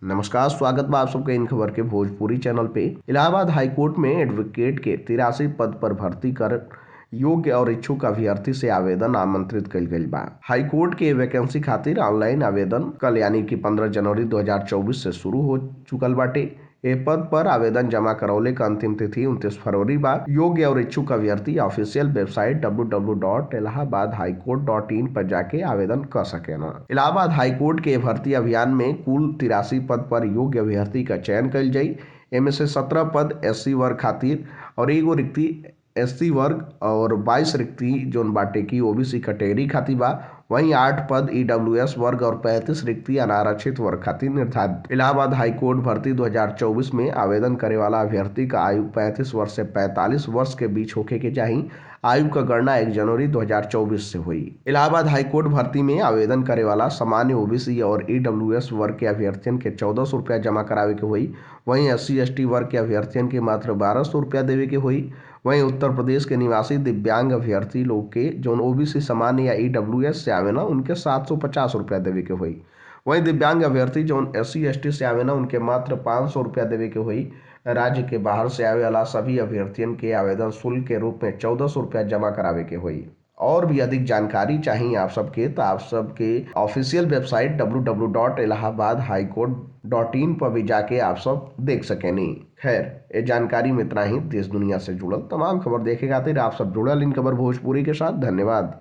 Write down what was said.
नमस्कार, स्वागत बा आप सबके इन खबर के भोजपुरी चैनल पे। इलाहाबाद हाई कोर्ट में एडवोकेट के 83 पद पर भर्ती कर योग्य और इच्छुक अभ्यर्थी से आवेदन आमंत्रित कइल गइल बा। हाई कोर्ट के वैकेंसी खातिर ऑनलाइन आवेदन कल यानी कि 15 जनवरी 2024 से शुरू हो चुकल बाटे। ए पद पर आवेदन जमा करौले का अंतिम तिथि 29 फरवरी बा। योग्य और इच्छुक अभ्यर्थी ऑफिशियल वेबसाइट www.allahabadhighcourt.in पर जाके आवेदन कर सकेला। इलाहाबाद हाई कोर्ट के भर्ती अभियान में कुल 83 पद पर योग्य अभ्यर्थी का चयन कइल जाई। एमे से 17 पद SC वर्ग खातिर और एगो रिक्ति SC वर्ग और 22 रिक्ति जोन बाटे की OBC कैटेगरी खातिर बा। वहीं 8 पद EWS वर्ग और 35 रिक्ति अनारक्षित वर्ग खातिर निर्धारित। इलाहाबाद हाई कोर्ट भर्ती 2024 में आवेदन करे वाला अभ्यर्थी का आयु 35 वर्ष से 45 वर्ष के बीच होखे के चाही। आयु का गणना 1 जनवरी 2024 से हुई। इलाहाबाद हाई कोर्ट भर्ती में आवेदन करे वाला सामान्य OBC और EWS वर्ग के अभ्यर्थियन के 1400 रुपया जमा करावे के हुई। वहीं SC ST वर्ग के अभ्यर्थियन के मात्र 1200 रुपया देवे के हुई। वहीं उत्तर प्रदेश के निवासी दिव्यांग अभ्यर्थी लोग के जो OBC सामान्य या EWS से आवेला उनके 750 रुपया देवे के हुई। वहीं दिव्यांग अभ्यर्थी जो SC ST से आवेला उनके मात्र 500 रुपया देवे के हुई। राज्य के बाहर से आवे वाला सभी अभ्यर्थियन के आवेदन शुल्क के रूप में 1400 रुपया जमा करावे के हुई। और भी अधिक जानकारी चाहिए आप सबके तो आप सबके ऑफिशियल वेबसाइट www.allahabadhighcourt.in पर भी जाके आप सब देख सकेनी। खैर, ये जानकारी में इतना ही। देश दुनिया से जुड़ल तमाम खबर देखे खातिर आप सब जुड़ल इन खबर भोजपुरी के साथ। धन्यवाद।